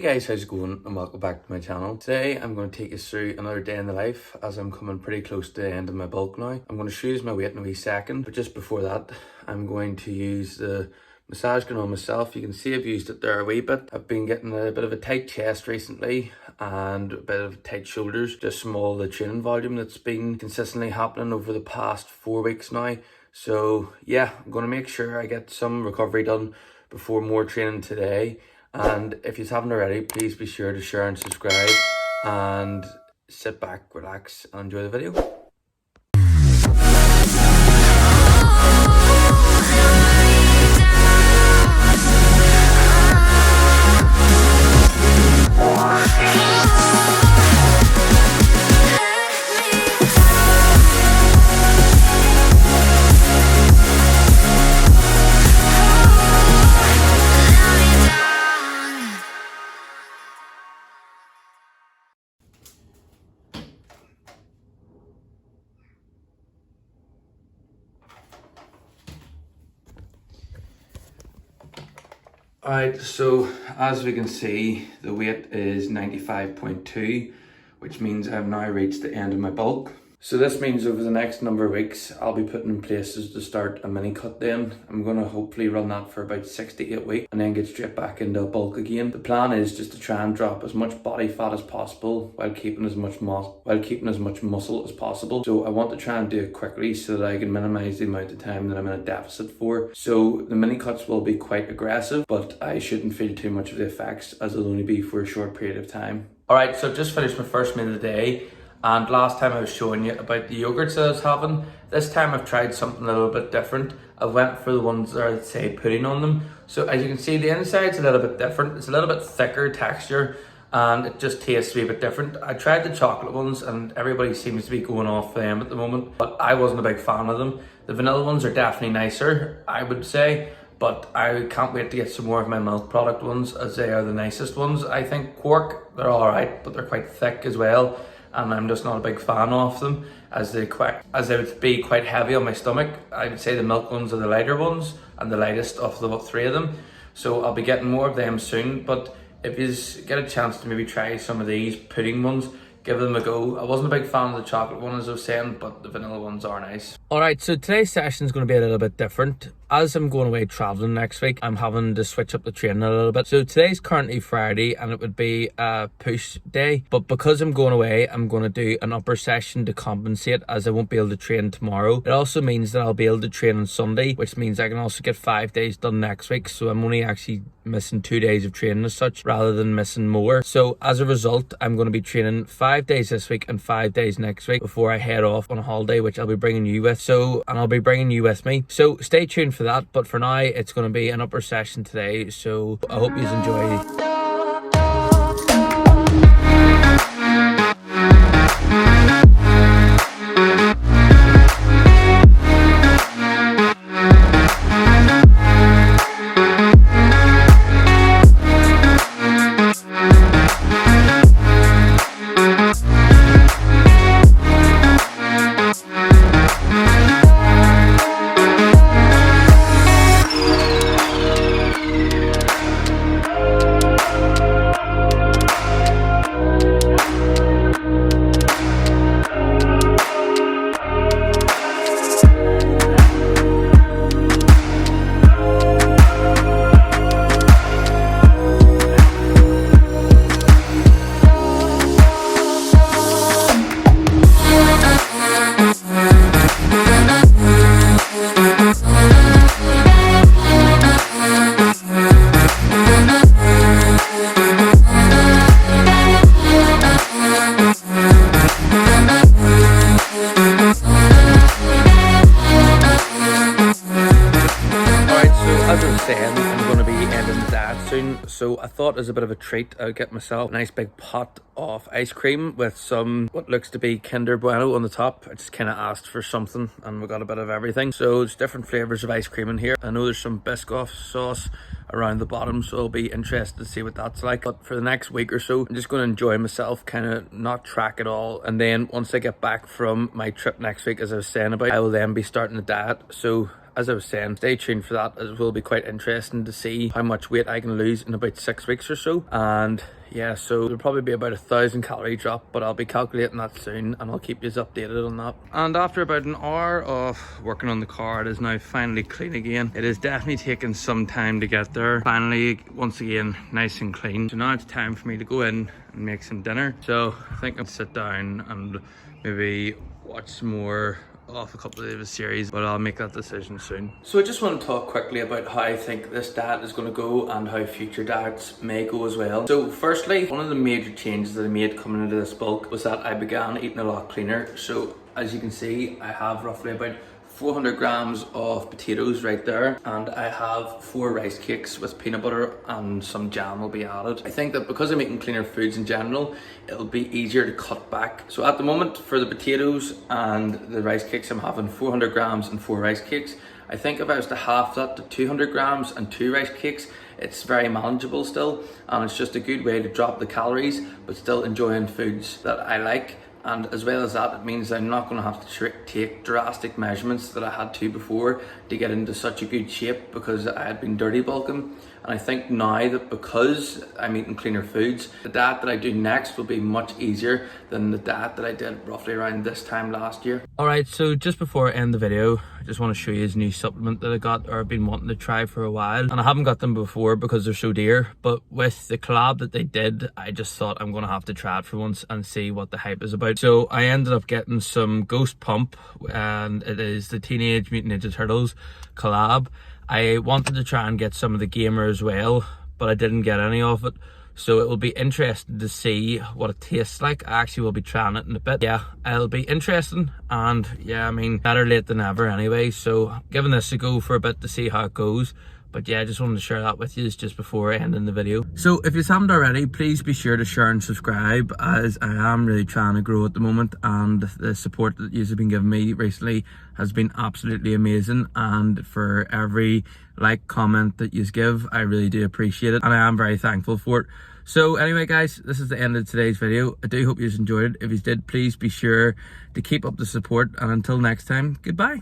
guys, how's it going and welcome back to my channel. Today I'm going to take you through another day in the life as I'm coming pretty close to the end of my bulk now. I'm going to choose my weight in a wee second, but just before that I'm going to use the massage gun on myself. You can see I've used it there a wee bit. I've been getting a bit of a tight chest recently and a bit of tight shoulders just from all the training volume that's been consistently happening over the past 4 weeks now. So yeah, I'm going to make sure I get some recovery done before more training today. And if you haven't already, please be sure to share and subscribe and sit back, relax and enjoy the video. Alright, so as we can see, the weight is 95.2, which means I've now reached the end of my bulk. So this means over the next number of weeks, I'll be putting in places to start a mini cut then. I'm going to hopefully run that for about 6 to 8 weeks and then get straight back into a bulk again. The plan is just to try and drop as much body fat as possible while keeping as much muscle as possible. So I want to try and do it quickly so that I can minimize the amount of time that I'm in a deficit for. So the mini cuts will be quite aggressive, but I shouldn't feel too much of the effects as it'll only be for a short period of time. Alright, so I've just finished my first meal of the day. And last time I was showing you about the yogurts that I was having. This time I've tried something a little bit different. I went for the ones that say pudding on them. So as you can see, the inside's a little bit different. It's a little bit thicker texture and it just tastes a wee bit different. I tried the chocolate ones and everybody seems to be going off them at the moment, but I wasn't a big fan of them. The vanilla ones are definitely nicer, I would say, but I can't wait to get some more of my milk product ones as they are the nicest ones. I think Quark, they're alright, but they're quite thick as well. And I'm just not a big fan of them as they would be quite heavy on my stomach. I would say the milk ones are the lighter ones and the lightest of the 3 of them. So I'll be getting more of them soon. But if you get a chance to maybe try some of these pudding ones, give them a go. I wasn't a big fan of the chocolate one as I was saying, but the vanilla ones are nice. Alright, so today's session is going to be a little bit different. As I'm going away travelling next week, I'm having to switch up the training a little bit. So today's currently Friday and it would be a push day. But because I'm going away, I'm going to do an upper session to compensate as I won't be able to train tomorrow. It also means that I'll be able to train on Sunday, which means I can also get 5 days done next week. So I'm only actually missing 2 days of training as such rather than missing more. So as a result, I'm going to be training 5 days this week and 5 days next week before I head off on a holiday, which I'll be bringing you with. And I'll be bringing you with me. So stay tuned for that. But for now, it's going to be an upper session today. So I hope you enjoy. So I thought as a bit of a treat, I'd get myself a nice big pot of ice cream with some what looks to be Kinder Bueno on the top. I just kind of asked for something and we got a bit of everything. So there's different flavors of ice cream in here. I know there's some Biscoff sauce around the bottom, so I'll be interested to see what that's like. But for the next week or so, I'm just going to enjoy myself, kind of not track it all. And then once I get back from my trip next week, as I was saying about, I will then be starting the diet. So as I was saying, stay tuned for that. It will be quite interesting to see how much weight I can lose in about 6 weeks or so. And yeah, so there'll probably be about 1,000 calorie drop, but I'll be calculating that soon and I'll keep you updated on that. And after about an hour of working on the car, it is now finally clean again. It is definitely taken some time to get there. Finally, once again, nice and clean. So now it's time for me to go in and make some dinner. So I think I'll sit down and maybe watch some more off a couple of the series, but I'll make that decision soon. So I just want to talk quickly about how I think this diet is going to go and how future diets may go as well. So firstly, one of the major changes that I made coming into this bulk was that I began eating a lot cleaner. So as you can see, I have roughly about 400 grams of potatoes right there, and I have 4 rice cakes with peanut butter and some jam will be added. I think that because I'm eating cleaner foods in general, it'll be easier to cut back. So at the moment, for the potatoes and the rice cakes, I'm having 400 grams and 4 rice cakes. I think if I was to half that to 200 grams and 2 rice cakes, it's very manageable still, and it's just a good way to drop the calories but still enjoying foods that I like. And as well as that, it means I'm not going to have to take drastic measurements that I had to before to get into such a good shape, because I had been dirty bulking. And I think now that because I'm eating cleaner foods, the diet that I do next will be much easier than the diet that I did roughly around this time last year. Alright, so just before I end the video, I just want to show you this new supplement that I got, or I've been wanting to try for a while. And I haven't got them before because they're so dear, but with the collab that they did, I just thought I'm going to have to try it for once and see what the hype is about. So I ended up getting some Ghost Pump, and it is the Teenage Mutant Ninja Turtles collab. I wanted to try and get some of the Gamer as well, but I didn't get any of it. So it will be interesting to see what it tastes like. I actually will be trying it in a bit. Yeah, it'll be interesting, and yeah, I mean, better late than never anyway. So giving this a go for a bit to see how it goes. But yeah, I just wanted to share that with you just before ending the video. So if you haven't already, please be sure to share and subscribe, as I am really trying to grow at the moment, and the support that you have been giving me recently has been absolutely amazing. And for every like, comment that you give, I really do appreciate it, and I am very thankful for it. So anyway guys, this is the end of today's video. I do hope you enjoyed it. If you did, please be sure to keep up the support, and until next time, goodbye.